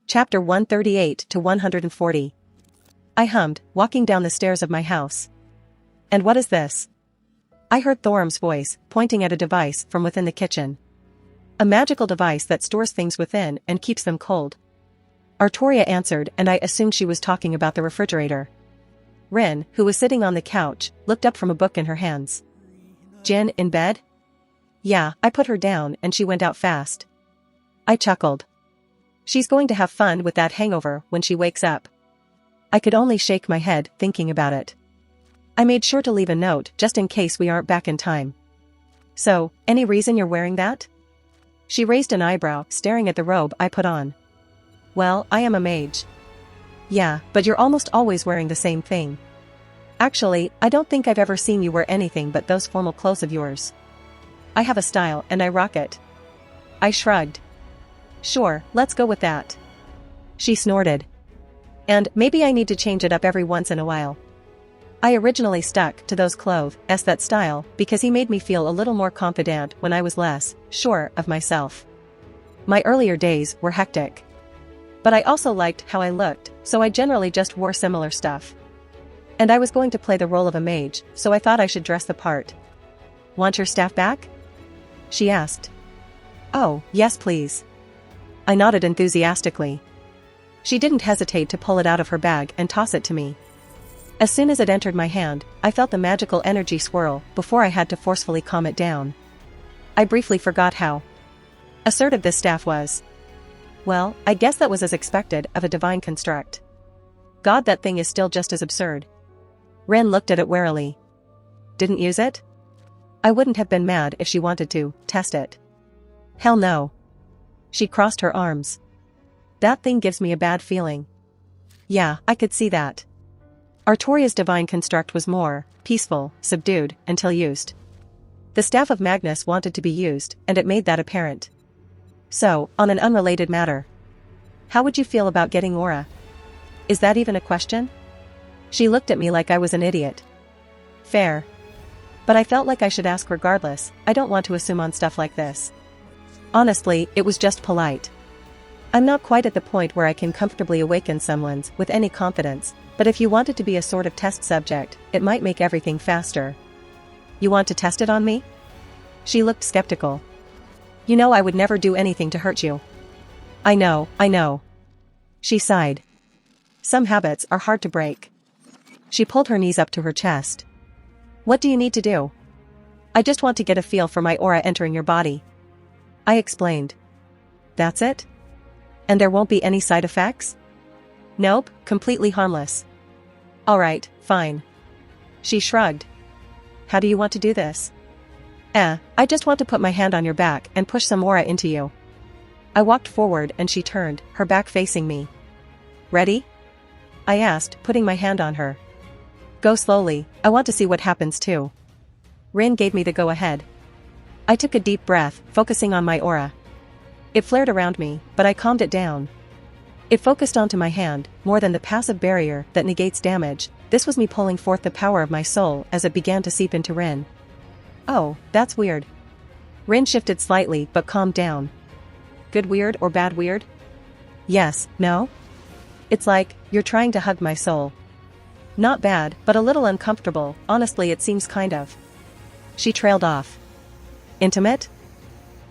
Chapter 138 to 140. I hummed, walking down the stairs of my house. And what is this? I heard Thorum's voice, pointing at a device from within the kitchen. A magical device that stores things within and keeps them cold. Artoria answered, and I assumed she was talking about the refrigerator. Rin, who was sitting on the couch, looked up from a book in her hands. Jin, in bed? Yeah, I put her down and she went out fast. I chuckled. She's going to have fun with that hangover when she wakes up. I could only shake my head thinking about it. I made sure to leave a note just in case we aren't back in time. So, any reason you're wearing that? She raised an eyebrow, staring at the robe I put on. Well, I am a mage. Yeah, but you're almost always wearing the same thing. Actually, I don't think I've ever seen you wear anything but those formal clothes of yours. I have a style and I rock it. I shrugged. Sure, let's go with that. She snorted. And maybe I need to change it up every once in a while. I originally stuck to those clothes as that style because he made me feel a little more confident when I was less sure of myself. My earlier days were hectic. But I also liked how I looked, so I generally just wore similar stuff. And I was going to play the role of a mage, so I thought I should dress the part. Want your staff back? She asked. Oh, yes please. I nodded enthusiastically. She didn't hesitate to pull it out of her bag and toss it to me. As soon as it entered my hand, I felt the magical energy swirl before I had to forcefully calm it down. I briefly forgot how assertive this staff was. Well, I guess that was as expected of a divine construct. God, that thing is still just as absurd. Ren looked at it warily. Didn't use it? I wouldn't have been mad if she wanted to test it. Hell no. She crossed her arms. That thing gives me a bad feeling. Yeah, I could see that. Artoria's divine construct was more peaceful, subdued, until used. The staff of Magnus wanted to be used, and it made that apparent. So, on an unrelated matter. How would you feel about getting aura? Is that even a question? She looked at me like I was an idiot. Fair. But I felt like I should ask regardless. I don't want to assume on stuff like this. Honestly, it was just polite. I'm not quite at the point where I can comfortably awaken someone's with any confidence, but if you want it to be a sort of test subject, it might make everything faster. You want to test it on me? She looked skeptical. You know I would never do anything to hurt you. I know. She sighed. Some habits are hard to break. She pulled her knees up to her chest. What do you need to do? I just want to get a feel for my aura entering your body. I explained. That's it? And there won't be any side effects? Nope, completely harmless. Alright, fine. She shrugged. How do you want to do this? I just want to put my hand on your back and push some aura into you. I walked forward and she turned, her back facing me. Ready? I asked, putting my hand on her. Go slowly, I want to see what happens too. Rin gave me the go-ahead. I took a deep breath, focusing on my aura. It flared around me, but I calmed it down. It focused onto my hand, more than the passive barrier that negates damage. This was me pulling forth the power of my soul as it began to seep into Rin. Oh, that's weird. Rin shifted slightly but calmed down. Good weird or bad weird? Yes, no? It's like, you're trying to hug my soul. Not bad, but a little uncomfortable, honestly it seems kind of. She trailed off. Intimate?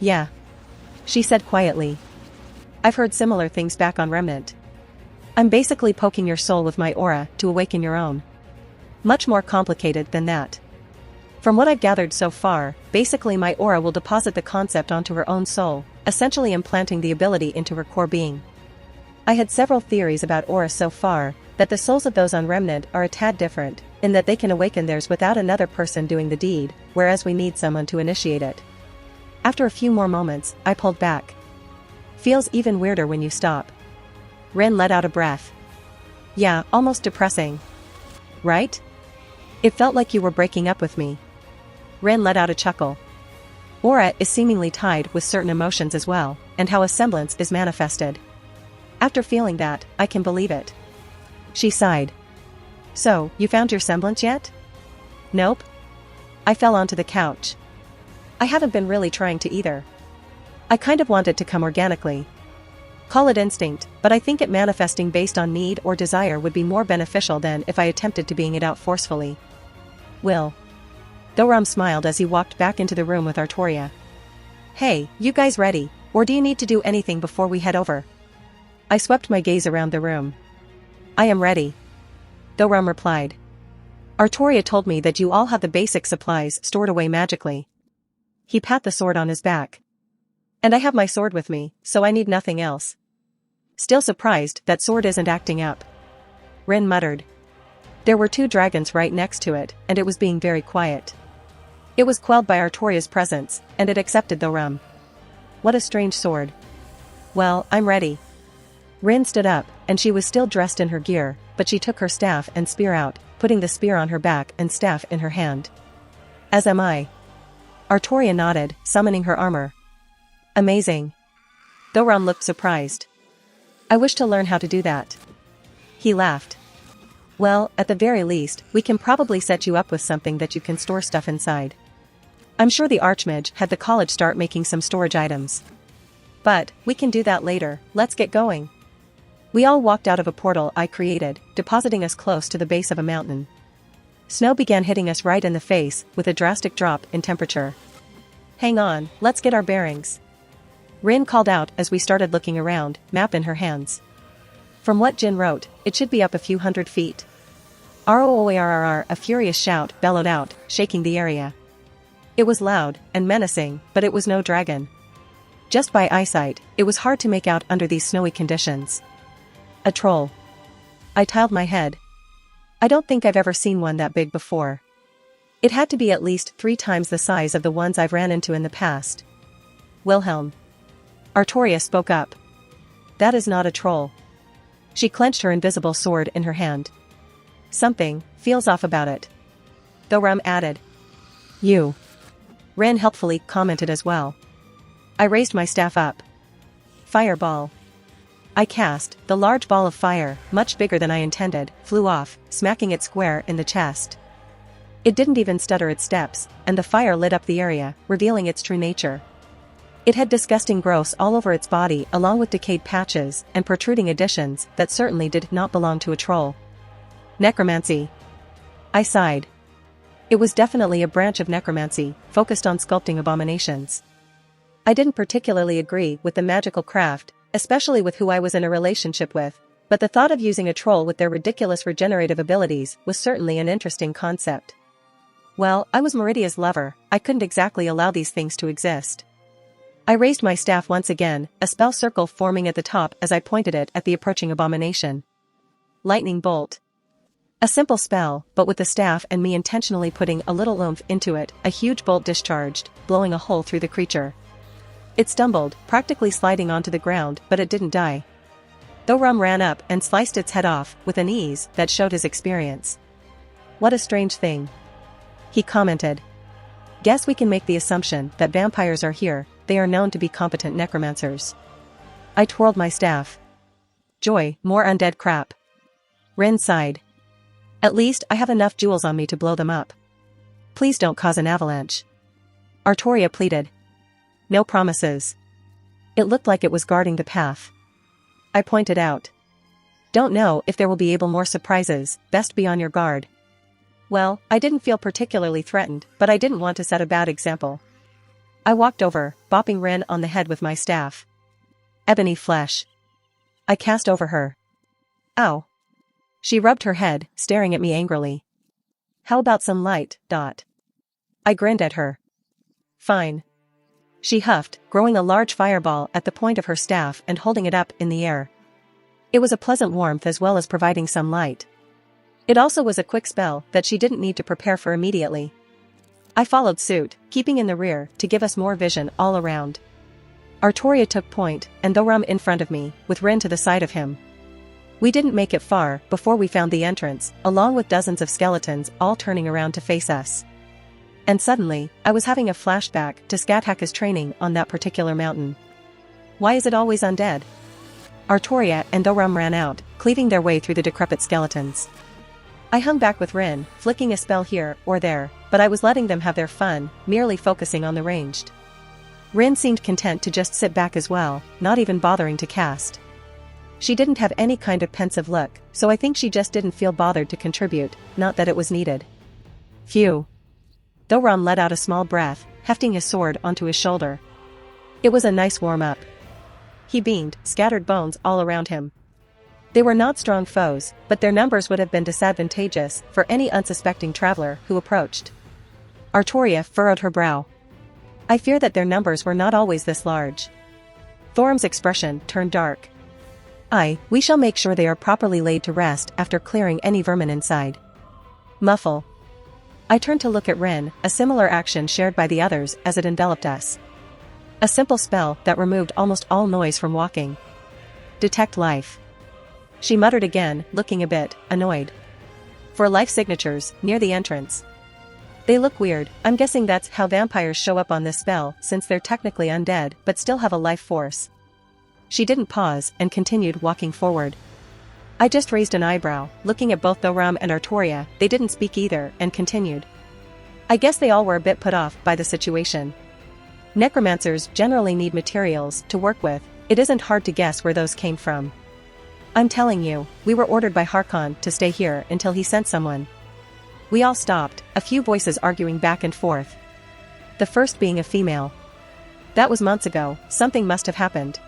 Yeah. She said quietly. I've heard similar things back on Remnant. I'm basically poking your soul with my aura to awaken your own. Much more complicated than that. From what I've gathered so far, basically my aura will deposit the concept onto her own soul, essentially implanting the ability into her core being. I had several theories about aura so far, that the souls of those on Remnant are a tad different, in that they can awaken theirs without another person doing the deed, whereas we need someone to initiate it. After a few more moments, I pulled back. Feels even weirder when you stop. Ren let out a breath. Yeah, almost depressing. Right? It felt like you were breaking up with me. Ren let out a chuckle. Aura is seemingly tied with certain emotions as well, and how a semblance is manifested. After feeling that, I can believe it. She sighed. So, you found your semblance yet? Nope. I fell onto the couch. I haven't been really trying to either. I kind of want it to come organically. Call it instinct, but I think it manifesting based on need or desire would be more beneficial than if I attempted to being it out forcefully. Will. Thorum smiled as he walked back into the room with Artoria. Hey, you guys ready, or do you need to do anything before we head over? I swept my gaze around the room. I am ready. Thorum replied. Artoria told me that you all have the basic supplies stored away magically. He pat the sword on his back. And I have my sword with me, so I need nothing else. Still surprised that sword isn't acting up. Rin muttered. There were 2 dragons right next to it, and it was being very quiet. It was quelled by Artoria's presence, and it accepted Thorum. What a strange sword. Well, I'm ready. Rin stood up, and she was still dressed in her gear, but she took her staff and spear out, putting the spear on her back and staff in her hand. As am I. Artoria nodded, summoning her armor. Amazing. Thorum looked surprised. I wish to learn how to do that. He laughed. Well, at the very least, we can probably set you up with something that you can store stuff inside. I'm sure the Archmage had the college start making some storage items. But, we can do that later, let's get going. We all walked out of a portal I created, depositing us close to the base of a mountain. Snow began hitting us right in the face, with a drastic drop in temperature. Hang on, let's get our bearings. Rin called out as we started looking around, map in her hands. From what Jin wrote, it should be up a few hundred feet. ROOARRR, a furious shout bellowed out, shaking the area. It was loud and menacing, but it was no dragon. Just by eyesight, it was hard to make out under these snowy conditions. A troll. I tiled my head. I don't think I've ever seen one that big before. It had to be at least 3 times the size of the ones I've ran into in the past. Wilhelm. Artoria spoke up. That is not a troll. She clenched her invisible sword in her hand. Something feels off about it. Thorum added. You. Rin helpfully commented as well. I raised my staff up. Fireball. I cast, the large ball of fire, much bigger than I intended, flew off, smacking it square in the chest. It didn't even stutter its steps, and the fire lit up the area, revealing its true nature. It had disgusting growths all over its body along with decayed patches and protruding additions that certainly did not belong to a troll. Necromancy. I sighed. It was definitely a branch of necromancy, focused on sculpting abominations. I didn't particularly agree with the magical craft, especially with who I was in a relationship with, but the thought of using a troll with their ridiculous regenerative abilities was certainly an interesting concept. Well, I was Meridia's lover, I couldn't exactly allow these things to exist. I raised my staff once again, a spell circle forming at the top as I pointed it at the approaching abomination. Lightning bolt. A simple spell, but with the staff and me intentionally putting a little oomph into it, a huge bolt discharged, blowing a hole through the creature. It stumbled, practically sliding onto the ground, but it didn't die. Thorum ran up and sliced its head off, with an ease that showed his experience. What a strange thing. He commented. Guess we can make the assumption that vampires are here, they are known to be competent necromancers. I twirled my staff. Joy, more undead crap. Rin sighed. At least I have enough jewels on me to blow them up. Please don't cause an avalanche. Artoria pleaded. No promises. It looked like it was guarding the path. I pointed out. Don't know if there will be more surprises, best be on your guard. Well, I didn't feel particularly threatened, but I didn't want to set a bad example. I walked over, bopping Rin on the head with my staff. Ebony flesh. I cast over her. Ow. She rubbed her head, staring at me angrily. How about some light, Dot? I grinned at her. Fine. She huffed, growing a large fireball at the point of her staff and holding it up in the air. It was a pleasant warmth as well as providing some light. It also was a quick spell that she didn't need to prepare for immediately. I followed suit, keeping in the rear to give us more vision all around. Artoria took point, and Thorum in front of me, with Rin to the side of him. We didn't make it far before we found the entrance, along with dozens of skeletons all turning around to face us. And suddenly, I was having a flashback to Skathaka's training on that particular mountain. Why is it always undead? Artoria and Thorum ran out, cleaving their way through the decrepit skeletons. I hung back with Rin, flicking a spell here or there, but I was letting them have their fun, merely focusing on the ranged. Rin seemed content to just sit back as well, not even bothering to cast. She didn't have any kind of pensive look, so I think she just didn't feel bothered to contribute, not that it was needed. Phew. Thoram let out a small breath, hefting his sword onto his shoulder. It was a nice warm-up. He beamed, scattered bones all around him. They were not strong foes, but their numbers would have been disadvantageous for any unsuspecting traveler who approached. Artoria furrowed her brow. I fear that their numbers were not always this large. Thoram's expression turned dark. We shall make sure they are properly laid to rest after clearing any vermin inside. Muffle. I turned to look at Rin, a similar action shared by the others as it enveloped us. A simple spell that removed almost all noise from walking. Detect life. She muttered again, looking a bit annoyed. For life signatures, near the entrance. They look weird. I'm guessing that's how vampires show up on this spell, since they're technically undead but still have a life force. She didn't pause and continued walking forward. I just raised an eyebrow, looking at both Thoram and Artoria. They didn't speak either, and continued. I guess they all were a bit put off by the situation. Necromancers generally need materials to work with. It isn't hard to guess where those came from. I'm telling you, we were ordered by Harkon to stay here until he sent someone. We all stopped, a few voices arguing back and forth. The first being a female. That was months ago, something must have happened.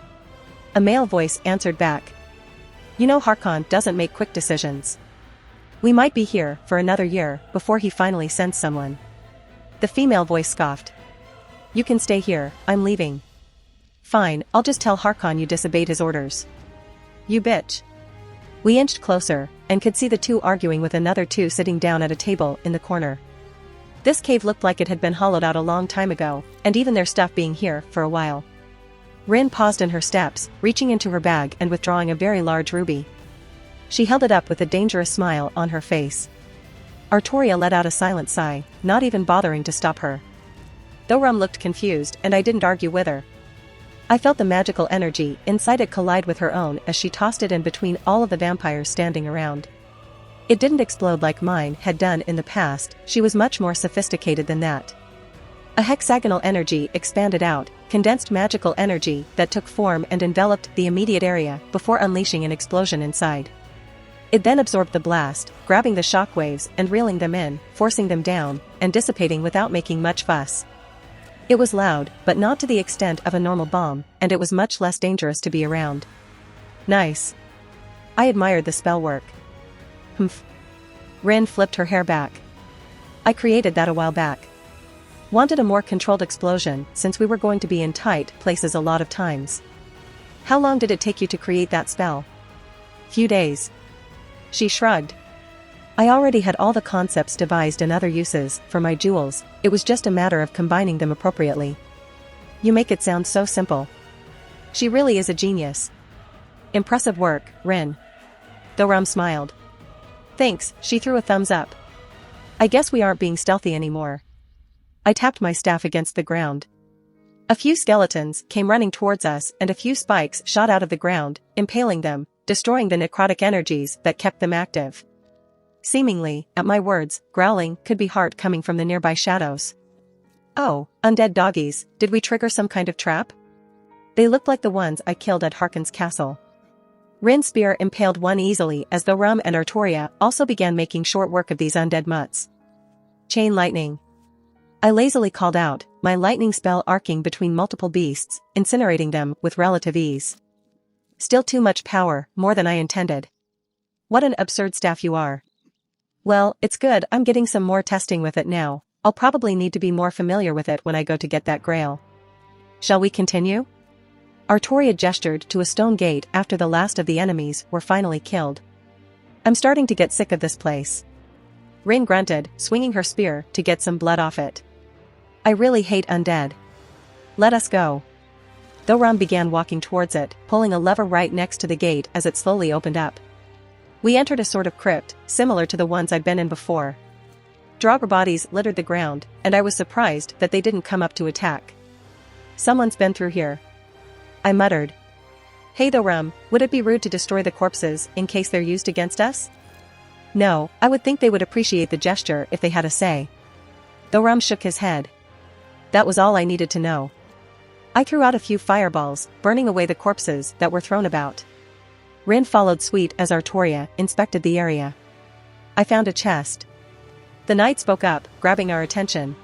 A male voice answered back. You know Harkon doesn't make quick decisions. We might be here for another year before he finally sends someone. The female voice scoffed. You can stay here, I'm leaving. Fine, I'll just tell Harkon you disobeyed his orders. You bitch. We inched closer, and could see the two arguing with another two sitting down at a table in the corner. This cave looked like it had been hollowed out a long time ago, and even their stuff being here for a while. Rin paused in her steps, reaching into her bag and withdrawing a very large ruby. She held it up with a dangerous smile on her face. Artoria let out a silent sigh, not even bothering to stop her. Thoram looked confused, and I didn't argue with her. I felt the magical energy inside it collide with her own as she tossed it in between all of the vampires standing around. It didn't explode like mine had done in the past. She was much more sophisticated than that. A hexagonal energy expanded out, condensed magical energy that took form and enveloped the immediate area before unleashing an explosion inside. It then absorbed the blast, grabbing the shockwaves and reeling them in, forcing them down, and dissipating without making much fuss. It was loud, but not to the extent of a normal bomb, and it was much less dangerous to be around. Nice. I admired the spell work. Humph. Rin flipped her hair back. I created that a while back. Wanted a more controlled explosion since we were going to be in tight places a lot of times. How long did it take you to create that spell? Few days. She shrugged. I already had all the concepts devised and other uses for my jewels. It was just a matter of combining them appropriately. You make it sound so simple. She really is a genius. Impressive work, Rin. Thoram smiled. Thanks, she threw a thumbs up. I guess we aren't being stealthy anymore. I tapped my staff against the ground. A few skeletons came running towards us and a few spikes shot out of the ground, impaling them, destroying the necrotic energies that kept them active. Seemingly, at my words, growling could be heart coming from the nearby shadows. Oh, undead doggies, did we trigger some kind of trap? They looked like the ones I killed at Harkon's castle. Rin's spear impaled one easily as Thoram and Artoria also began making short work of these undead mutts. Chain lightning. I lazily called out, my lightning spell arcing between multiple beasts, incinerating them with relative ease. Still too much power, more than I intended. What an absurd staff you are. Well, it's good I'm getting some more testing with it now. I'll probably need to be more familiar with it when I go to get that grail. Shall we continue? Artoria gestured to a stone gate after the last of the enemies were finally killed. I'm starting to get sick of this place. Rin grunted, swinging her spear to get some blood off it. I really hate undead. Let us go. Thoram began walking towards it, pulling a lever right next to the gate as it slowly opened up. We entered a sort of crypt, similar to the ones I'd been in before. Draugr bodies littered the ground, and I was surprised that they didn't come up to attack. Someone's been through here. I muttered. Hey Thoram, would it be rude to destroy the corpses in case they're used against us? No, I would think they would appreciate the gesture if they had a say. Thoram shook his head. That was all I needed to know. I threw out a few fireballs, burning away the corpses that were thrown about. Rin followed suit as Artoria inspected the area. I found a chest. The knight spoke up, grabbing our attention.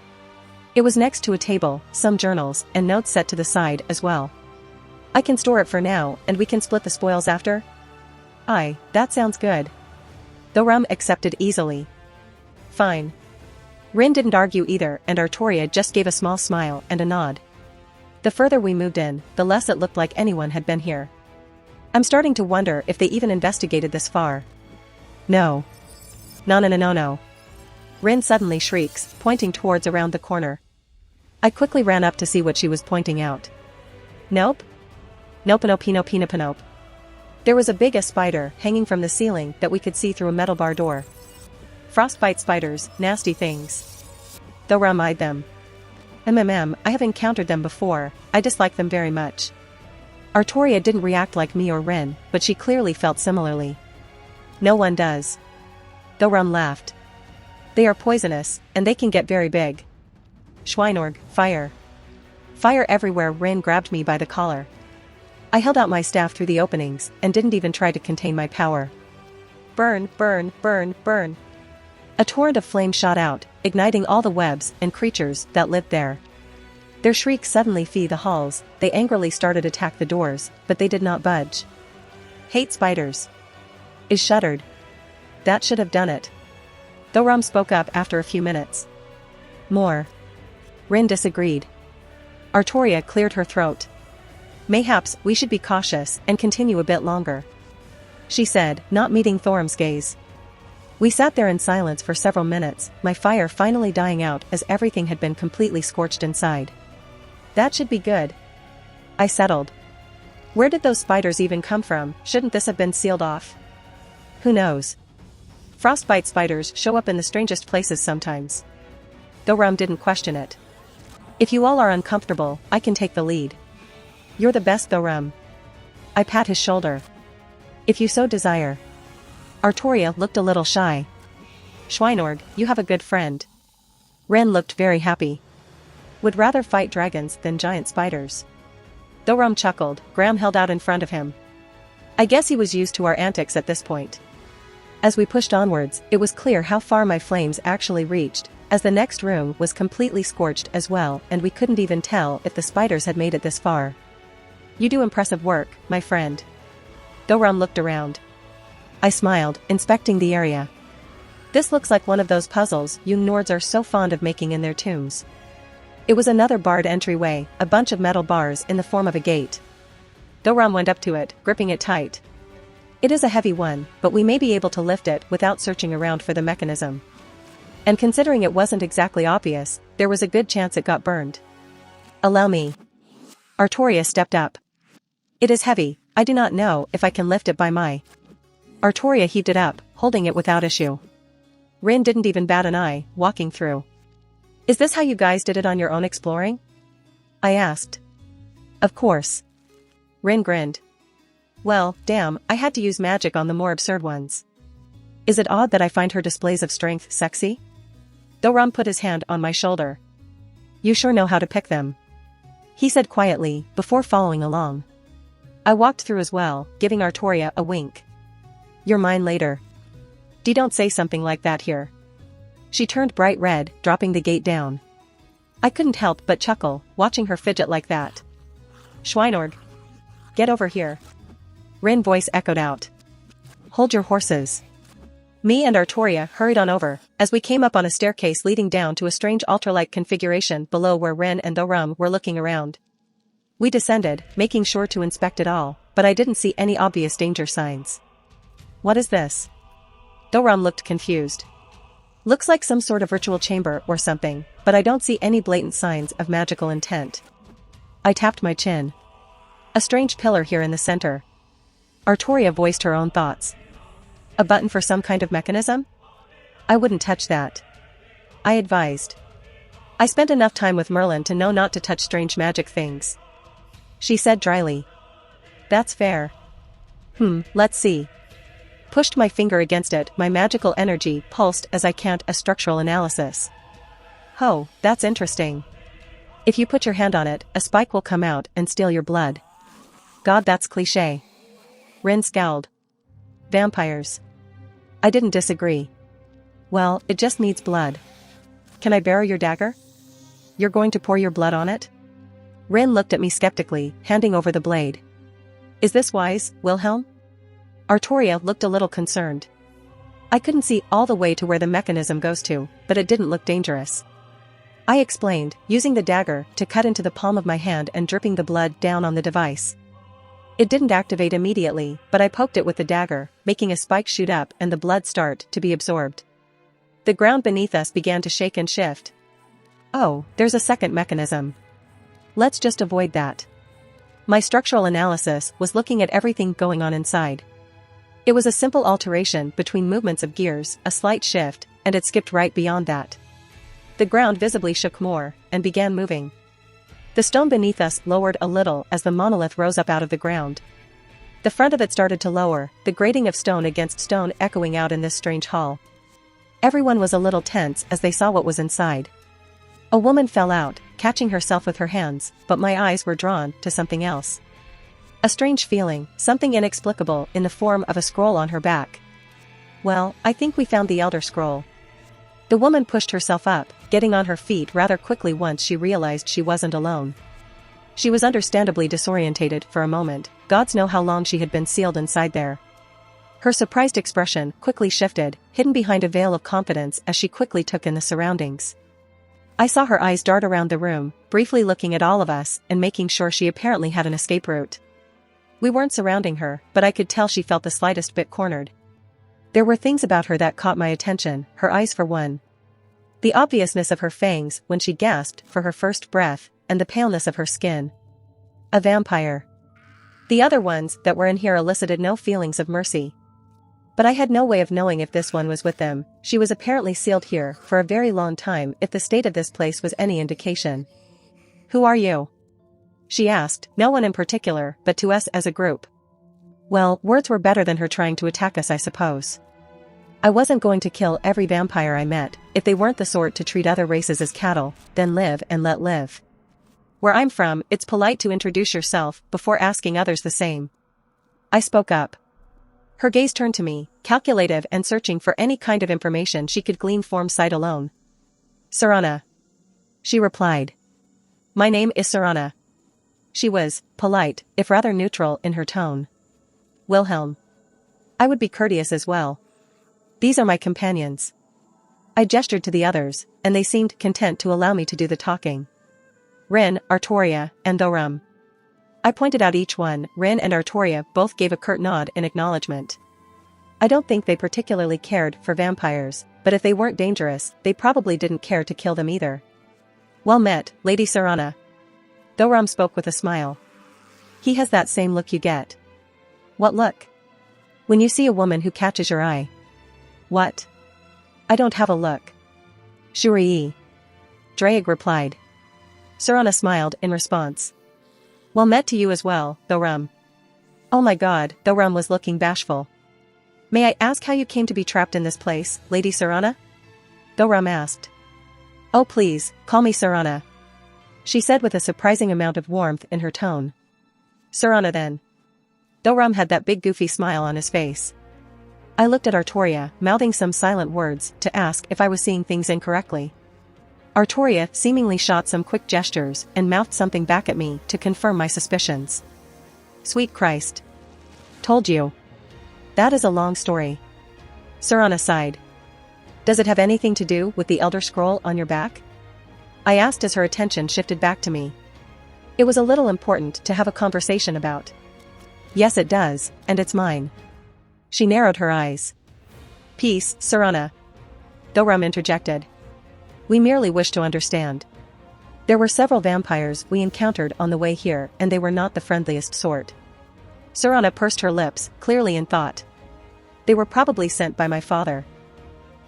It was next to a table, some journals, and notes set to the side as well. I can store it for now, and we can split the spoils after? Aye, that sounds good. Thorum accepted easily. Fine. Rin didn't argue either, and Artoria just gave a small smile and a nod. The further we moved in, the less it looked like anyone had been here. I'm starting to wonder if they even investigated this far. No. No. Rin suddenly shrieks, pointing towards around the corner. I quickly ran up to see what she was pointing out. Nope. Nope. There was a big spider hanging from the ceiling that we could see through a metal bar door. Frostbite spiders, nasty things. Thorum eyed them. I have encountered them before, I dislike them very much. Artoria didn't react like me or Rin, but she clearly felt similarly. No one does. Thorum laughed. They are poisonous, and they can get very big. Schweinorg, fire. Fire everywhere. Rin grabbed me by the collar. I held out my staff through the openings, and didn't even try to contain my power. Burn. A torrent of flame shot out, igniting all the webs and creatures that lived there. Their shrieks suddenly filled the halls. They angrily started to attack the doors, but they did not budge. Hate spiders. Is shuddered. That should have done it. Thorum spoke up after a few minutes. More. Rin disagreed. Artoria cleared her throat. Mayhaps we should be cautious and continue a bit longer, she said, not meeting Thorum's gaze. We sat there in silence for several minutes, my fire finally dying out as everything had been completely scorched inside. That should be good. I settled. Where did those spiders even come from? Shouldn't this have been sealed off? Who knows? Frostbite spiders show up in the strangest places sometimes. Thorum didn't question it. If you all are uncomfortable, I can take the lead. You're the best, Thorum. I pat his shoulder. If you so desire. Artoria looked a little shy. Schweinorg, you have a good friend. Rin looked very happy. Would rather fight dragons than giant spiders. Thorum chuckled. Graham held out in front of him. I guess he was used to our antics at this point. As we pushed onwards, it was clear how far my flames actually reached, as the next room was completely scorched as well, and we couldn't even tell if the spiders had made it this far. You do impressive work, my friend. Thorum looked around. I smiled, inspecting the area. This looks like one of those puzzles you Nords are so fond of making in their tombs. It was another barred entryway, a bunch of metal bars in the form of a gate. Thorum went up to it, gripping it tight. It is a heavy one, but we may be able to lift it without searching around for the mechanism. And considering it wasn't exactly obvious, there was a good chance it got burned. Allow me. Artoria stepped up. It is heavy, I do not know if I can lift it by my... Artoria heaved it up, holding it without issue. Rin didn't even bat an eye, walking through. Is this how you guys did it on your own exploring? I asked. Of course. Rin grinned. Well, damn, I had to use magic on the more absurd ones. Is it odd that I find her displays of strength sexy? Thorum put his hand on my shoulder. You sure know how to pick them, he said quietly, before following along. I walked through as well, giving Artoria a wink. You're mine later. Don't say something like that here. She turned bright red, dropping the gate down. I couldn't help but chuckle, watching her fidget like that. Schweinorg. Get over here. Rin voice echoed out. Hold your horses. Me and Artoria hurried on over, as we came up on a staircase leading down to a strange altar-like configuration below where Rin and Thorum were looking around. We descended, making sure to inspect it all, but I didn't see any obvious danger signs. What is this? Thorum looked confused. Looks like some sort of ritual chamber or something, but I don't see any blatant signs of magical intent. I tapped my chin. A strange pillar here in the center. Artoria voiced her own thoughts. A button for some kind of mechanism? I wouldn't touch that, I advised. I spent enough time with Merlin to know not to touch strange magic things, she said dryly. That's fair. Let's see. Pushed my finger against it, my magical energy pulsed as I cast a structural analysis. Oh, that's interesting. If you put your hand on it, a spike will come out and steal your blood. God, that's cliché. Rin scowled. Vampires. I didn't disagree. Well, it just needs blood. Can I borrow your dagger? You're going to pour your blood on it? Rin looked at me skeptically, handing over the blade. Is this wise, Wilhelm? Artoria looked a little concerned. I couldn't see all the way to where the mechanism goes to, but it didn't look dangerous. I explained, using the dagger to cut into the palm of my hand and dripping the blood down on the device. It didn't activate immediately, but I poked it with the dagger, making a spike shoot up and the blood start to be absorbed. The ground beneath us began to shake and shift. Oh, there's a second mechanism. Let's just avoid that. My structural analysis was looking at everything going on inside. It was a simple alteration between movements of gears, a slight shift, and it skipped right beyond that. The ground visibly shook more, and began moving. The stone beneath us lowered a little as the monolith rose up out of the ground. The front of it started to lower, the grating of stone against stone echoing out in this strange hall. Everyone was a little tense as they saw what was inside. A woman fell out, catching herself with her hands, but my eyes were drawn to something else. A strange feeling, something inexplicable in the form of a scroll on her back. Well, I think we found the Elder Scroll. The woman pushed herself up, getting on her feet rather quickly once she realized she wasn't alone. She was understandably disorientated for a moment, gods know how long she had been sealed inside there. Her surprised expression quickly shifted, hidden behind a veil of confidence as she quickly took in the surroundings. I saw her eyes dart around the room, briefly looking at all of us and making sure she apparently had an escape route. We weren't surrounding her, but I could tell she felt the slightest bit cornered. There were things about her that caught my attention, her eyes for one. The obviousness of her fangs when she gasped for her first breath, and the paleness of her skin. A vampire. The other ones that were in here elicited no feelings of mercy. But I had no way of knowing if this one was with them. She was apparently sealed here for a very long time if the state of this place was any indication. Who are you? She asked, no one in particular, but to us as a group. Well, words were better than her trying to attack us, I suppose. I wasn't going to kill every vampire I met, if they weren't the sort to treat other races as cattle, then live and let live. Where I'm from, it's polite to introduce yourself before asking others the same. I spoke up. Her gaze turned to me, calculative and searching for any kind of information she could glean from sight alone. Sarana. She replied. My name is Sarana. She was polite, if rather neutral in her tone. Wilhelm. I would be courteous as well. These are my companions. I gestured to the others, and they seemed content to allow me to do the talking. Rin, Artoria, and Thorum. I pointed out each one. Rin and Artoria both gave a curt nod in acknowledgement. I don't think they particularly cared for vampires, but if they weren't dangerous, they probably didn't care to kill them either. Well met, Lady Sarana. Thorum spoke with a smile. He has that same look you get. What look? When you see a woman who catches your eye. What? I don't have a look. Shurii. Draig replied. Sarana smiled in response. Well met to you as well, Thorum. Oh my god, Thorum was looking bashful. May I ask how you came to be trapped in this place, Lady Sarana? Thorum asked. Oh please, call me Sarana. She said with a surprising amount of warmth in her tone. Sarana then. Thorum had that big goofy smile on his face. I looked at Artoria, mouthing some silent words to ask if I was seeing things incorrectly. Artoria seemingly shot some quick gestures and mouthed something back at me to confirm my suspicions. Sweet Christ. Told you. That is a long story. Sarana sighed. Does it have anything to do with the Elder Scroll on your back? I asked as her attention shifted back to me. It was a little important to have a conversation about. Yes it does, and it's mine. She narrowed her eyes. Peace, Sarana. Thorum interjected. We merely wish to understand. There were several vampires we encountered on the way here and they were not the friendliest sort. Sarana pursed her lips, clearly in thought. They were probably sent by my father.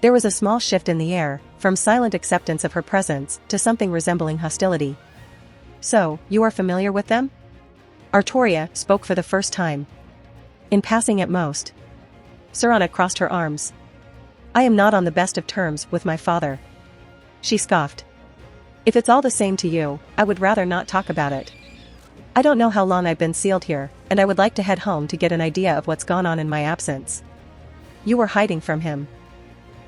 There was a small shift in the air, from silent acceptance of her presence to something resembling hostility. So, you are familiar with them? Artoria spoke for the first time. In passing at most. Sarana crossed her arms. I am not on the best of terms with my father. She scoffed. If it's all the same to you, I would rather not talk about it. I don't know how long I've been sealed here, and I would like to head home to get an idea of what's gone on in my absence. You were hiding from him.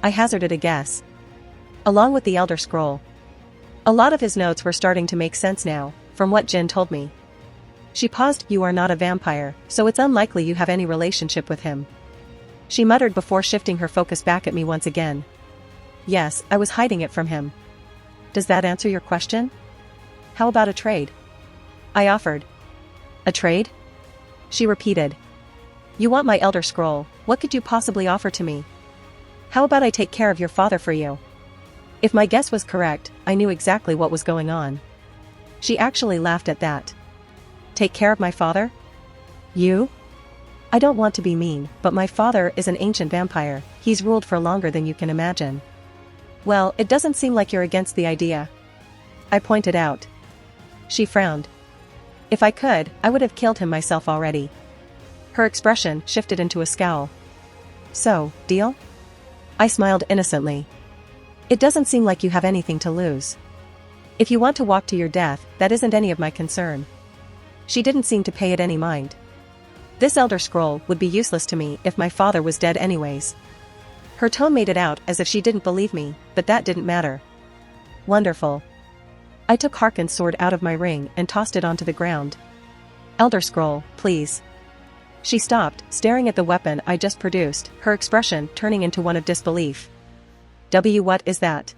I hazarded a guess. Along with the Elder Scroll. A lot of his notes were starting to make sense now, from what Jin told me. She paused. You are not a vampire, so it's unlikely you have any relationship with him. She muttered before shifting her focus back at me once again. Yes, I was hiding it from him. Does that answer your question? How about a trade? I offered. A trade? She repeated. You want my Elder Scroll, what could you possibly offer to me? How about I take care of your father for you? If my guess was correct, I knew exactly what was going on. She actually laughed at that. Take care of my father? You? I don't want to be mean, but my father is an ancient vampire. He's ruled for longer than you can imagine. Well, it doesn't seem like you're against the idea. I pointed out. She frowned. If I could, I would have killed him myself already. Her expression shifted into a scowl. So, deal? I smiled innocently. It doesn't seem like you have anything to lose. If you want to walk to your death, that isn't any of my concern. She didn't seem to pay it any mind. This Elder Scroll would be useless to me if my father was dead anyways. Her tone made it out as if she didn't believe me, but that didn't matter. Wonderful. I took Harkin's sword out of my ring and tossed it onto the ground. Elder Scroll, please. She stopped, staring at the weapon I just produced, her expression turning into one of disbelief. What is that?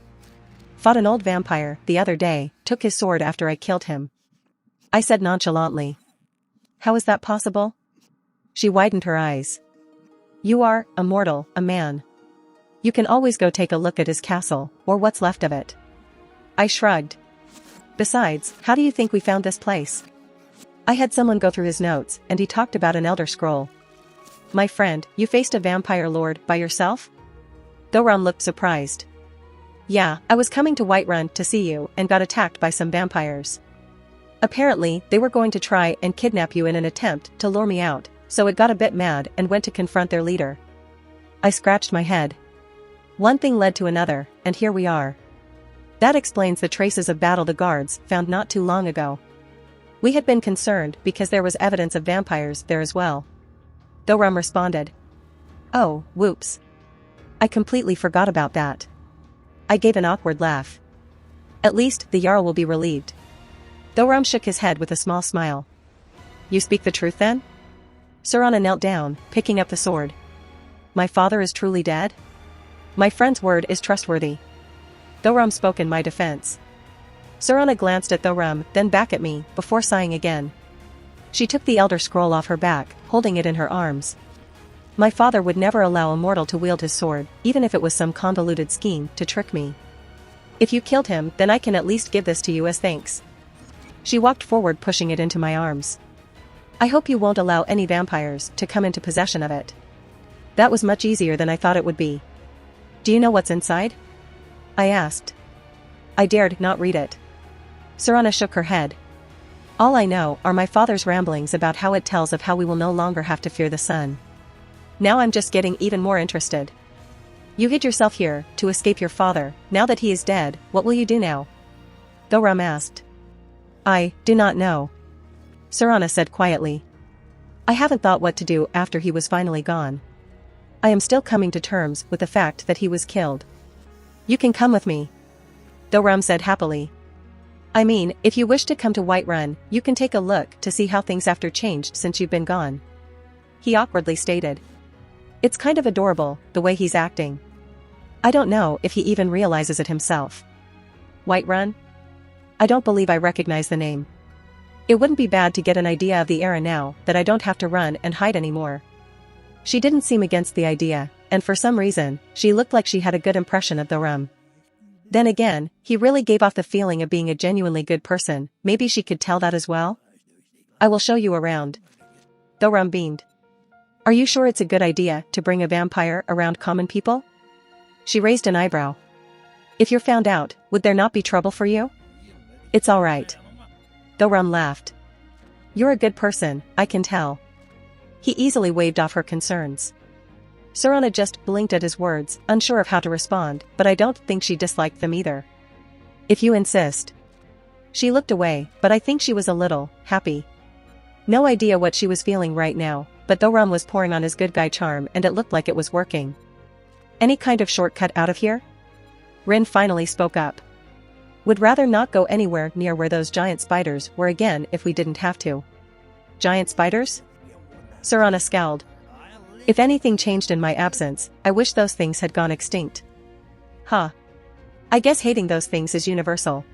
Fought an old vampire the other day, took his sword after I killed him. I said nonchalantly. How is that possible? She widened her eyes. You are a mortal, a man. You can always go take a look at his castle, or what's left of it. I shrugged. Besides, how do you think we found this place? I had someone go through his notes, and he talked about an Elder Scroll. My friend, you faced a vampire lord by yourself? Thoron looked surprised. Yeah, I was coming to Whiterun to see you and got attacked by some vampires. Apparently, they were going to try and kidnap you in an attempt to lure me out, so it got a bit mad and went to confront their leader. I scratched my head. One thing led to another, and here we are. That explains the traces of battle the guards found not too long ago. We had been concerned because there was evidence of vampires there as well. Thorum responded. Oh, whoops. I completely forgot about that. I gave an awkward laugh. At least the Jarl will be relieved. Thorum shook his head with a small smile. You speak the truth then? Serana knelt down, picking up the sword. My father is truly dead? My friend's word is trustworthy. Thorum spoke in my defense. Serana glanced at Thorum, then back at me, before sighing again. She took the Elder Scroll off her back, holding it in her arms. My father would never allow a mortal to wield his sword, even if it was some convoluted scheme to trick me. If you killed him, then I can at least give this to you as thanks. She walked forward, pushing it into my arms. I hope you won't allow any vampires to come into possession of it. That was much easier than I thought it would be. Do you know what's inside? I asked. I dared not read it. Serana shook her head. All I know are my father's ramblings about how it tells of how we will no longer have to fear the sun. Now I'm just getting even more interested. You hid yourself here to escape your father. Now that he is dead, what will you do now? Thorum asked. I do not know. Serana said quietly. I haven't thought what to do after he was finally gone. I am still coming to terms with the fact that he was killed. You can come with me. Thorum said happily. I mean, if you wish to come to Whiterun, you can take a look to see how things have changed since you've been gone. He awkwardly stated. It's kind of adorable, the way he's acting. I don't know if he even realizes it himself. Whiterun? I don't believe I recognize the name. It wouldn't be bad to get an idea of the era now that I don't have to run and hide anymore. She didn't seem against the idea, and for some reason, she looked like she had a good impression of Thorum. Then again, he really gave off the feeling of being a genuinely good person. Maybe she could tell that as well? I will show you around. Thorum beamed. Are you sure it's a good idea to bring a vampire around common people? She raised an eyebrow. If you're found out, would there not be trouble for you? It's all right. Thorum laughed. You're a good person, I can tell. He easily waved off her concerns. Serana just blinked at his words, unsure of how to respond, but I don't think she disliked them either. If you insist. She looked away, but I think she was a little happy. No idea what she was feeling right now, but Thorum was pouring on his good guy charm and it looked like it was working. Any kind of shortcut out of here? Rin finally spoke up. Would rather not go anywhere near where those giant spiders were again if we didn't have to. Giant spiders? Serana scowled. If anything changed in my absence, I wish those things had gone extinct. Huh. I guess hating those things is universal.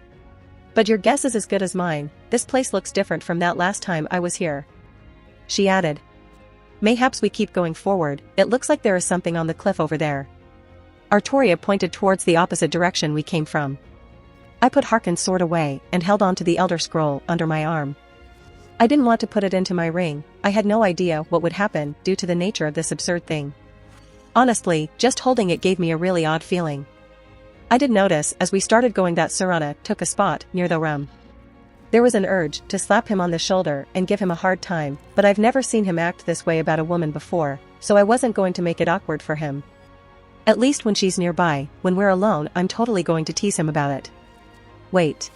But your guess is as good as mine, this place looks different from that last time I was here. She added. Mayhaps we keep going forward, it looks like there is something on the cliff over there. Artoria pointed towards the opposite direction we came from. I put Harkin's sword away and held on to the Elder Scroll under my arm. I didn't want to put it into my ring, I had no idea what would happen due to the nature of this absurd thing. Honestly, just holding it gave me a really odd feeling. I did notice as we started going that Serana took a spot near the rum. There was an urge to slap him on the shoulder and give him a hard time, but I've never seen him act this way about a woman before, so I wasn't going to make it awkward for him. At least when she's nearby, when we're alone I'm totally going to tease him about it. Wait.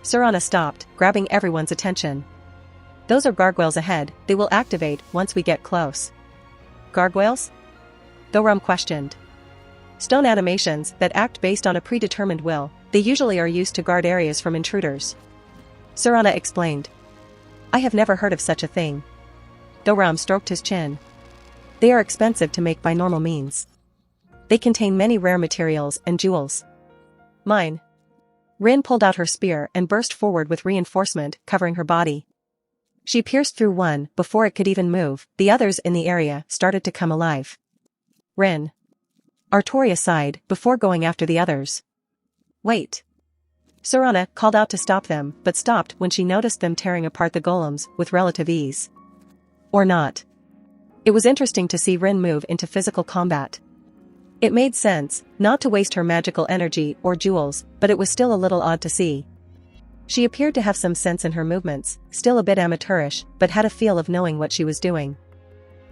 Serana stopped, grabbing everyone's attention. Those are gargoyles ahead, they will activate once we get close. Gargoyles? Thorum questioned. Stone animations that act based on a predetermined will, they usually are used to guard areas from intruders. Serana explained. I have never heard of such a thing. Thorum stroked his chin. They are expensive to make by normal means. They contain many rare materials and jewels. Mine. Rin pulled out her spear and burst forward with reinforcement covering her body. She pierced through one before it could even move, the others in the area started to come alive. Rin. Artoria sighed before going after the others. Wait. Serana called out to stop them but stopped when she noticed them tearing apart the golems with relative ease. Or not. It was interesting to see Rin move into physical combat. It made sense, not to waste her magical energy or jewels, but it was still a little odd to see. She appeared to have some sense in her movements, still a bit amateurish, but had a feel of knowing what she was doing.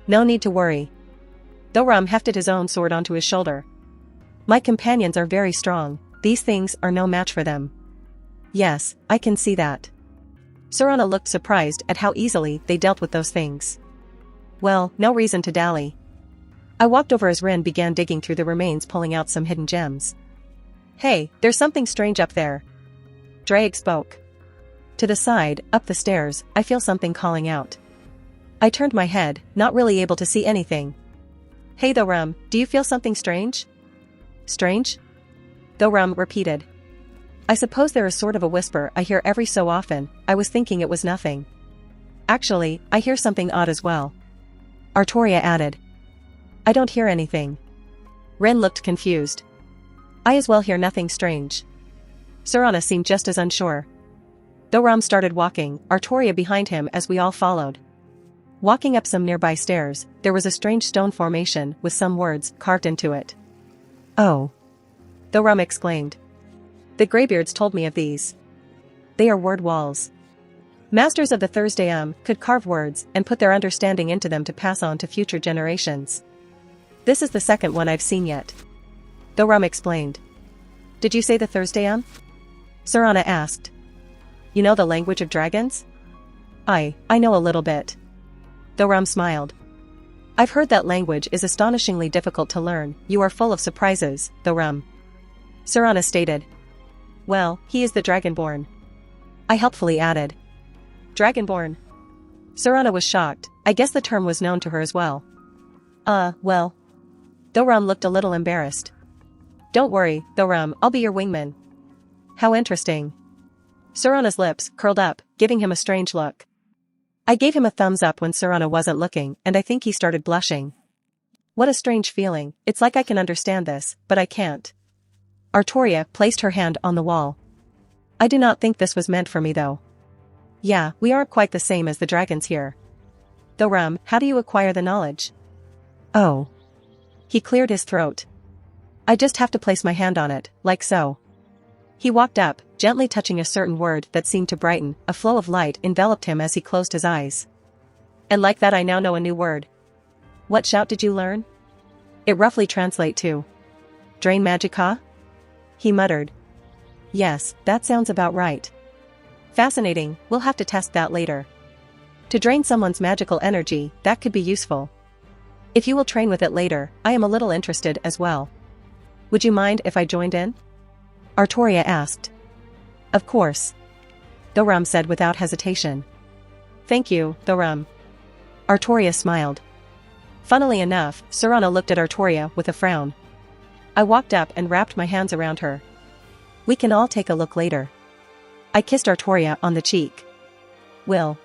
No need to worry. Thorum hefted his own sword onto his shoulder. My companions are very strong, these things are no match for them. Yes, I can see that. Serana looked surprised at how easily they dealt with those things. Well, no reason to dally. I walked over as Rin began digging through the remains pulling out some hidden gems. Hey, there's something strange up there. Drake spoke. To the side, up the stairs, I feel something calling out. I turned my head, not really able to see anything. Hey Thorum, do you feel something strange? Strange? Thorum repeated. I suppose there is sort of a whisper I hear every so often, I was thinking it was nothing. Actually, I hear something odd as well. Artoria added. I don't hear anything. Rin looked confused. I as well hear nothing strange. Serana seemed just as unsure. Thorum started walking, Artoria behind him as we all followed. Walking up some nearby stairs, there was a strange stone formation with some words carved into it. Oh! Thorum exclaimed. The Greybeards told me of these. They are word walls. Masters of the Thursday could carve words and put their understanding into them to pass on to future generations. This is the second one I've seen yet. Thorum explained. Did you say the Thursday Serana asked. You know the language of dragons? I know a little bit. Thorum smiled. I've heard that language is astonishingly difficult to learn, you are full of surprises, Thorum. Serana stated. Well, he is the Dragonborn. I helpfully added. Dragonborn? Serana was shocked, I guess the term was known to her as well. Well. Thorum looked a little embarrassed. Don't worry, Thorum, I'll be your wingman. How interesting. Serana's lips curled up, giving him a strange look. I gave him a thumbs up when Serana wasn't looking, and I think he started blushing. What a strange feeling, it's like I can understand this, but I can't. Artoria placed her hand on the wall. I do not think this was meant for me though. Yeah, we aren't quite the same as the dragons here. Thorum, how do you acquire the knowledge? Oh. He cleared his throat. I just have to place my hand on it, like so. He walked up, gently touching a certain word that seemed to brighten, a flow of light enveloped him as he closed his eyes. And like that I now know a new word. What shout did you learn? It roughly translates to Drain Magica? He muttered. Yes, that sounds about right. Fascinating, we'll have to test that later. To drain someone's magical energy, that could be useful. If you will train with it later, I am a little interested as well. Would you mind if I joined in? Artoria asked. Of course. Thorum said without hesitation. Thank you, Thorum. Artoria smiled. Funnily enough, Serana looked at Artoria with a frown. I walked up and wrapped my hands around her. We can all take a look later. I kissed Artoria on the cheek. Will.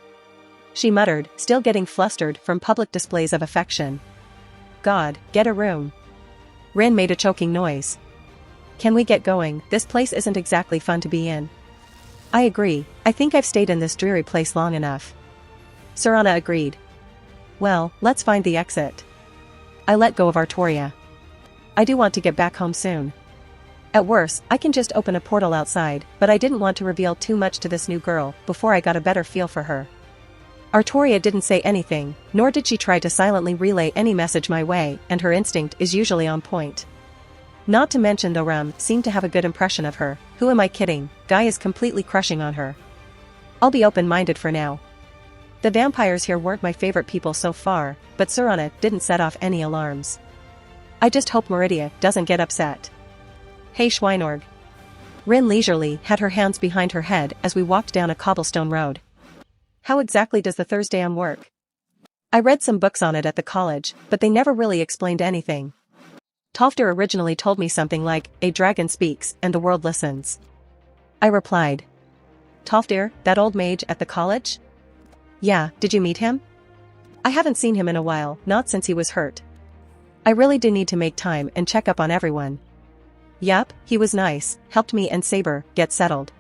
She muttered, still getting flustered from public displays of affection. God, get a room. Rin made a choking noise. Can we get going? This place isn't exactly fun to be in. I agree, I think I've stayed in this dreary place long enough. Serana agreed. Well, let's find the exit. I let go of Artoria. I do want to get back home soon. At worst, I can just open a portal outside, but I didn't want to reveal too much to this new girl before I got a better feel for her. Artoria didn't say anything, nor did she try to silently relay any message my way, and her instinct is usually on point. Not to mention Thorum seemed to have a good impression of her. Who am I kidding? Guy is completely crushing on her. I'll be open-minded for now. The vampires here weren't my favorite people so far, but Serana didn't set off any alarms. I just hope Meridia doesn't get upset. Hey Schweinorg. Rin leisurely had her hands behind her head as we walked down a cobblestone road. How exactly does the Thursdayon work? I read some books on it at the college, but they never really explained anything. Tolfdir originally told me something like, a dragon speaks and the world listens. I replied. Tolfdir, that old mage at the college? Yeah, did you meet him? I haven't seen him in a while, not since he was hurt. I really do need to make time and check up on everyone. Yup, he was nice, helped me and Saber get settled.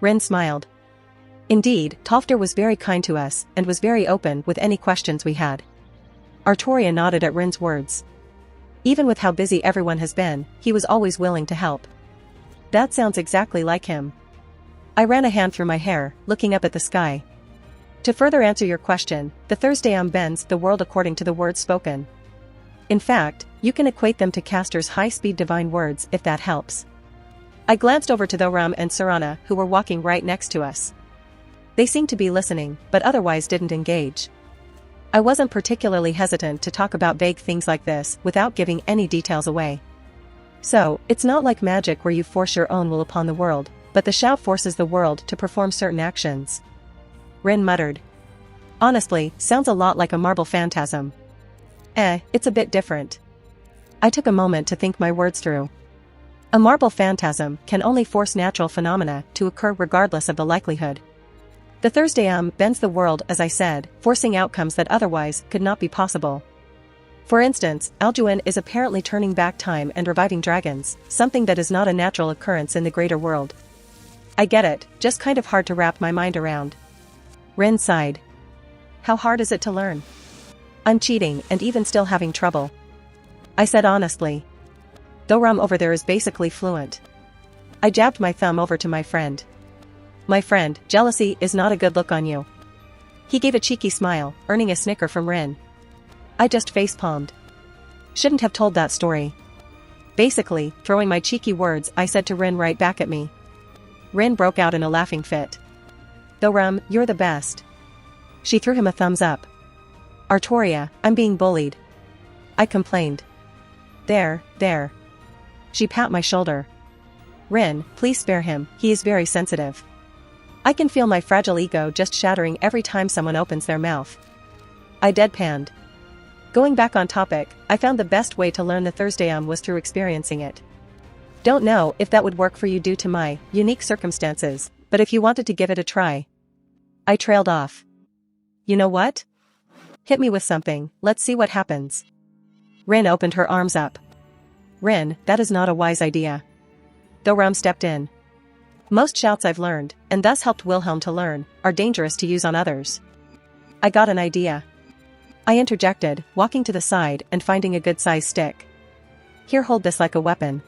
Rin smiled. Indeed, Tolfdir was very kind to us and was very open with any questions we had. Artoria nodded at Rin's words. Even with how busy everyone has been, he was always willing to help. That sounds exactly like him. I ran a hand through my hair, looking up at the sky. To further answer your question, the Thursdayon bends the world according to the words spoken. In fact, you can equate them to casters' high-speed divine words if that helps. I glanced over to Thorum and Serana who were walking right next to us. They seemed to be listening, but otherwise didn't engage. I wasn't particularly hesitant to talk about vague things like this without giving any details away. So, it's not like magic where you force your own will upon the world, but the Shao forces the world to perform certain actions. Rin muttered. Honestly, sounds a lot like a marble phantasm. It's a bit different. I took a moment to think my words through. A marble phantasm can only force natural phenomena to occur regardless of the likelihood. The Thursdayon bends the world, as I said, forcing outcomes that otherwise could not be possible. For instance, Alduin is apparently turning back time and reviving dragons, something that is not a natural occurrence in the greater world. I get it, just kind of hard to wrap my mind around. Rin sighed. How hard is it to learn? I'm cheating and even still having trouble. I said honestly. Thorum over there is basically fluent. I jabbed my thumb over to my friend. My friend, jealousy is not a good look on you. He gave a cheeky smile, earning a snicker from Rin. I just facepalmed. Shouldn't have told that story. Basically, throwing my cheeky words I said to Rin right back at me. Rin broke out in a laughing fit. Thorum, you're the best. She threw him a thumbs up. Artoria, I'm being bullied. I complained. There. She pat my shoulder. Rin, please spare him, he is very sensitive. I can feel my fragile ego just shattering every time someone opens their mouth. I deadpanned. Going back on topic, I found the best way to learn the Thursdayon was through experiencing it. Don't know if that would work for you due to my unique circumstances, but if you wanted to give it a try. I trailed off. You know what? Hit me with something, let's see what happens. Rin opened her arms up. Rin, that is not a wise idea. Thorum stepped in. Most shouts I've learned, and thus helped Wilhelm to learn, are dangerous to use on others. I got an idea. I interjected, walking to the side and finding a good-sized stick. Here, hold this like a weapon.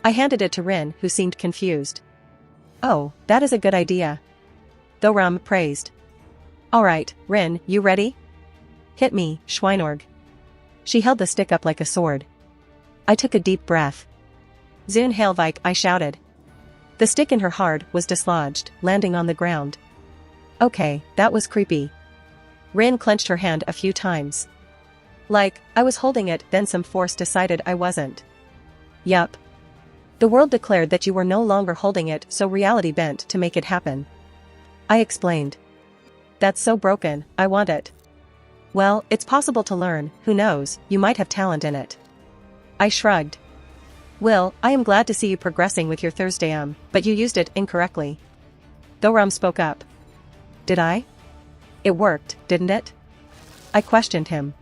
I handed it to Rin, who seemed confused. Oh, that is a good idea. Thorum praised. Alright, Rin, you ready? Hit me, Schweinorg. She held the stick up like a sword. I took a deep breath. Zune Hailvike, I shouted. The stick in her heart was dislodged, landing on the ground. Okay, that was creepy. Rin clenched her hand a few times. Like, I was holding it, then some force decided I wasn't. Yup. The world declared that you were no longer holding it, so reality bent to make it happen. I explained. That's so broken, I want it. Well, it's possible to learn, who knows, you might have talent in it. I shrugged. Will, I am glad to see you progressing with your Thursday but you used it incorrectly. Thorum spoke up. Did I? It worked, didn't it? I questioned him.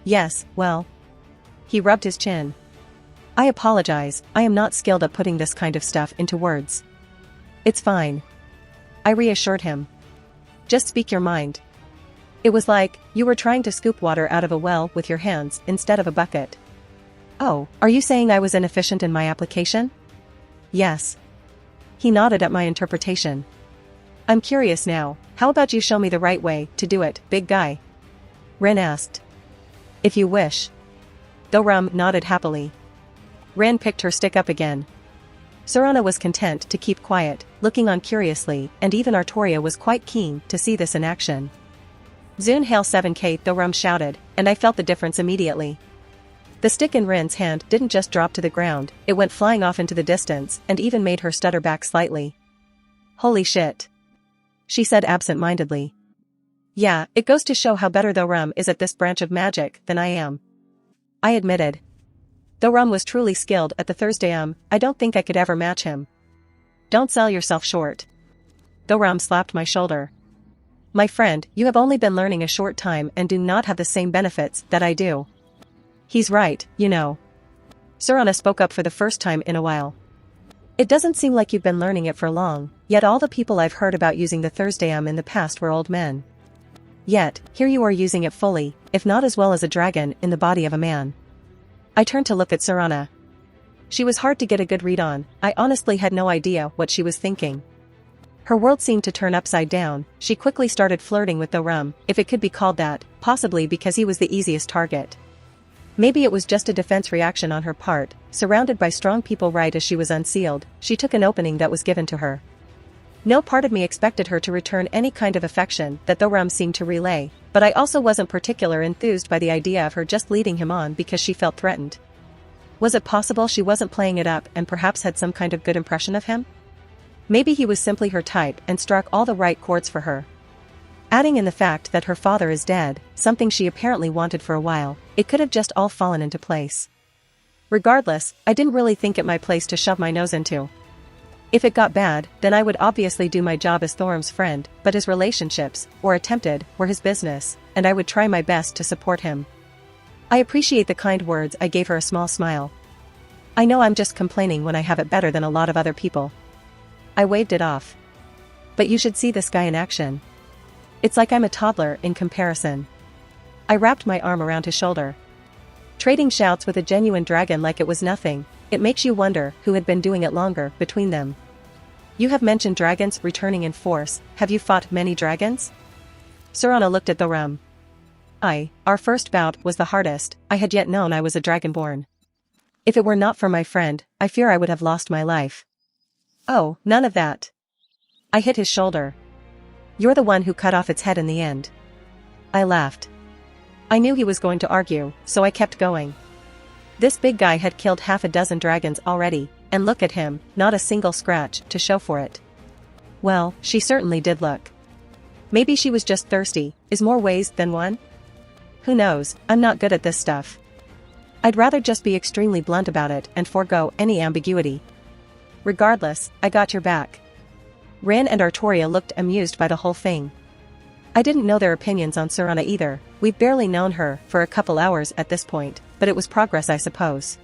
Yes, well. He rubbed his chin. I apologize, I am not skilled at putting this kind of stuff into words. It's fine. I reassured him. Just speak your mind. It was like, you were trying to scoop water out of a well with your hands instead of a bucket. Oh, are you saying I was inefficient in my application? Yes. He nodded at my interpretation. I'm curious now, how about you show me the right way to do it, big guy? Rin asked. If you wish. Thorum nodded happily. Rin picked her stick up again. Serana was content to keep quiet, looking on curiously, and even Artoria was quite keen to see this in action. Zune hail 7k, Thorum shouted, and I felt the difference immediately. The stick in Rin's hand didn't just drop to the ground, it went flying off into the distance and even made her stutter back slightly. Holy shit. She said absent-mindedly. Yeah, it goes to show how better Thorum is at this branch of magic than I am. I admitted. Thorum was truly skilled at the Thursday I don't think I could ever match him. Don't sell yourself short. Thorum slapped my shoulder. My friend, you have only been learning a short time and do not have the same benefits that I do. He's right, you know. Serana spoke up for the first time in a while. It doesn't seem like you've been learning it for long, yet all the people I've heard about using the Thursday in the past were old men. Yet, here you are using it fully, if not as well as a dragon in the body of a man. I turned to look at Serana. She was hard to get a good read on, I honestly had no idea what she was thinking. Her world seemed to turn upside down, she quickly started flirting with Thorum, if it could be called that, possibly because he was the easiest target. Maybe it was just a defense reaction on her part, surrounded by strong people right as she was unsealed, she took an opening that was given to her. No part of me expected her to return any kind of affection that Thorum seemed to relay, but I also wasn't particularly enthused by the idea of her just leading him on because she felt threatened. Was it possible she wasn't playing it up and perhaps had some kind of good impression of him? Maybe he was simply her type and struck all the right chords for her. Adding in the fact that her father is dead, something she apparently wanted for a while, it could have just all fallen into place. Regardless, I didn't really think it my place to shove my nose into. If it got bad, then I would obviously do my job as Thorum's friend, but his relationships, or attempted, were his business, and I would try my best to support him. I appreciate the kind words. I gave her a small smile. I know I'm just complaining when I have it better than a lot of other people. I waved it off. But you should see this guy in action. It's like I'm a toddler in comparison. I wrapped my arm around his shoulder. Trading shouts with a genuine dragon like it was nothing, it makes you wonder who had been doing it longer between them. You have mentioned dragons returning in force, have you fought many dragons? Serana looked at Thorum. Our first bout was the hardest, I had yet known I was a dragonborn. If it were not for my friend, I fear I would have lost my life. Oh, none of that. I hit his shoulder. You're the one who cut off its head in the end. I laughed. I knew he was going to argue, so I kept going. This big guy had killed half a dozen dragons already, and look at him, not a single scratch to show for it. Well, she certainly did look. Maybe she was just thirsty, is more ways than one? Who knows, I'm not good at this stuff. I'd rather just be extremely blunt about it and forego any ambiguity. Regardless, I got your back. Rin and Artoria looked amused by the whole thing. I didn't know their opinions on Serana either, we've barely known her for a couple hours at this point, but it was progress I suppose.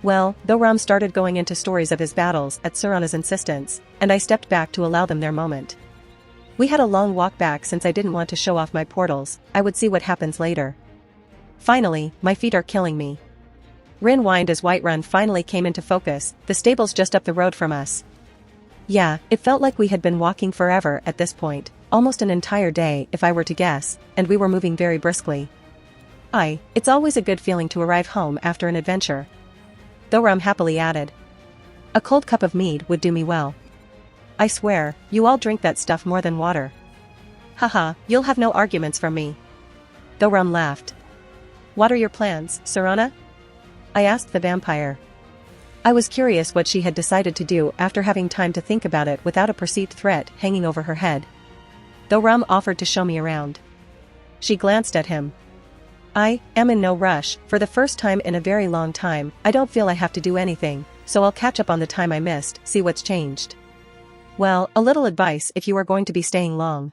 Well, Thorum started going into stories of his battles at Serana's insistence, and I stepped back to allow them their moment. We had a long walk back since I didn't want to show off my portals, I would see what happens later. Finally, my feet are killing me. Rin whined as Whiterun finally came into focus, the stable's just up the road from us. Yeah, it felt like we had been walking forever at this point, almost an entire day if I were to guess, and we were moving very briskly. It's always a good feeling to arrive home after an adventure. Thorum happily added. A cold cup of mead would do me well. I swear, you all drink that stuff more than water. Haha, you'll have no arguments from me. The rum laughed. What are your plans, Serana? I asked the vampire. I was curious what she had decided to do after having time to think about it without a perceived threat hanging over her head. The rum offered to show me around. She glanced at him. I am in no rush. For the first time in a very long time, I don't feel I have to do anything, so I'll catch up on the time I missed, see what's changed. Well, a little advice if you are going to be staying long.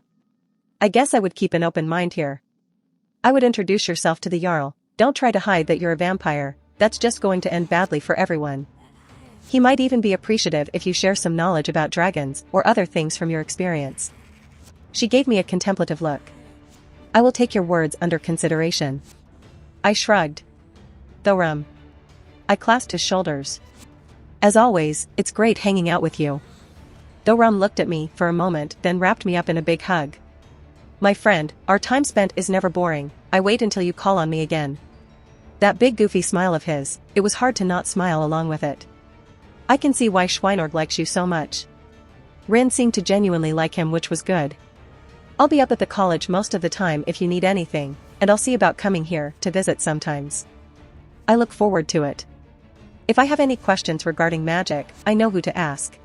I guess I would keep an open mind here. I would introduce yourself to the Jarl. Don't try to hide that you're a vampire, that's just going to end badly for everyone. He might even be appreciative if you share some knowledge about dragons or other things from your experience. She gave me a contemplative look. I will take your words under consideration. I shrugged. The rum. I clasped his shoulders. As always, it's great hanging out with you. The rum looked at me for a moment, then wrapped me up in a big hug. My friend, our time spent is never boring. I wait until you call on me again. That big goofy smile of his, it was hard to not smile along with it. I can see why Schweinorg likes you so much. Rin seemed to genuinely like him, which was good. I'll be up at the college most of the time if you need anything, and I'll see about coming here to visit sometimes. I look forward to it. If I have any questions regarding magic, I know who to ask.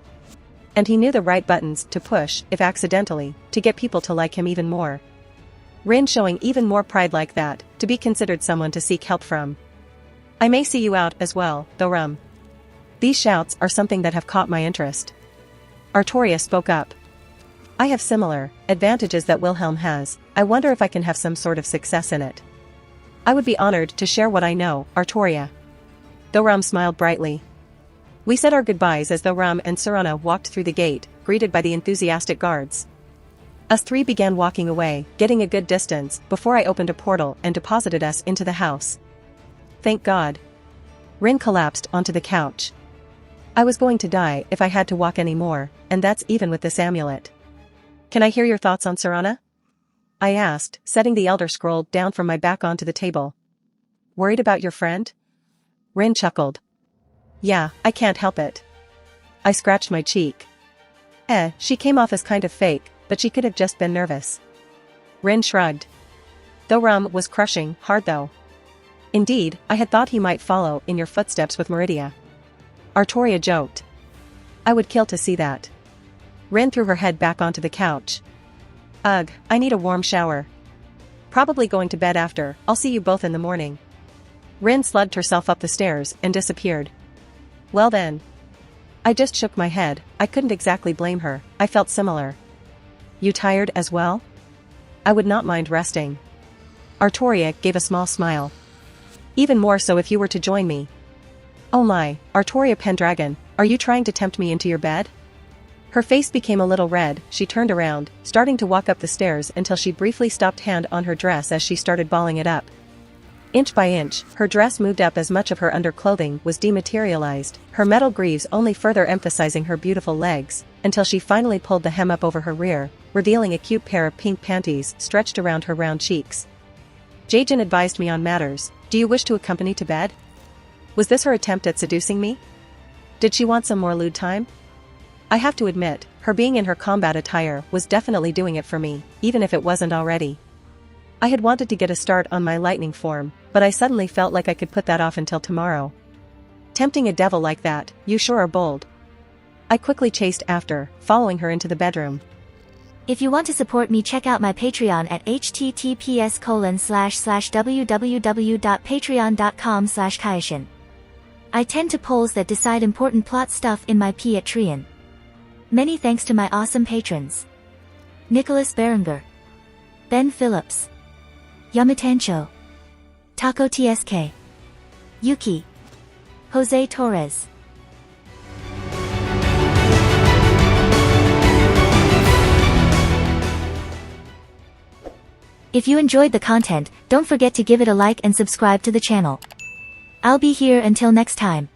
And he knew the right buttons to push, if accidentally, to get people to like him even more. Rin showing even more pride like that, to be considered someone to seek help from. I may see you out as well, though rum. These shouts are something that have caught my interest. Artoria spoke up. I have similar advantages that Wilhelm has. I wonder if I can have some sort of success in it. I would be honored to share what I know, Artoria. The rum smiled brightly. We said our goodbyes as the rum and Serana walked through the gate, greeted by the enthusiastic guards. Us three began walking away, getting a good distance, before I opened a portal and deposited us into the house. Thank God. Rin collapsed onto the couch. I was going to die if I had to walk any more, and that's even with this amulet. Can I hear your thoughts on Serana? I asked, setting the Elder Scroll down from my back onto the table. Worried about your friend? Rin chuckled. Yeah, I can't help it. I scratched my cheek. She came off as kind of fake, but she could have just been nervous. Rin shrugged. The rum was crushing hard though. Indeed, I had thought he might follow in your footsteps with Meridia. Artoria joked. I would kill to see that. Rin threw her head back onto the couch. Ugh, I need a warm shower. Probably going to bed after. I'll see you both in the morning. Rin slugged herself up the stairs and disappeared. Well then. I just shook my head. I couldn't exactly blame her. I felt similar. You tired as well? I would not mind resting. Artoria gave a small smile. Even more so if you were to join me. Oh my, Artoria Pendragon, are you trying to tempt me into your bed? Her face became a little red. She turned around, starting to walk up the stairs until she briefly stopped hand on her dress as she started balling it up. Inch by inch, her dress moved up as much of her underclothing was dematerialized, her metal greaves only further emphasizing her beautiful legs, until she finally pulled the hem up over her rear, revealing a cute pair of pink panties stretched around her round cheeks. Jajan advised me on matters. Do you wish to accompany to bed? Was this her attempt at seducing me? Did she want some more lewd time? I have to admit, her being in her combat attire was definitely doing it for me, even if it wasn't already. I had wanted to get a start on my lightning form, but I suddenly felt like I could put that off until tomorrow. Tempting a devil like that, you sure are bold. I quickly chased after, following her into the bedroom. If you want to support me, check out my Patreon at https://www.patreon.com/Kaioshin. I tend to polls that decide important plot stuff in my Patreon. Many thanks to my awesome patrons. Nicholas Berenger, Ben Phillips, Yamatancho, Taco TSK, Yuki, Jose Torres. If you enjoyed the content, don't forget to give it a like and subscribe to the channel. I'll be here until next time.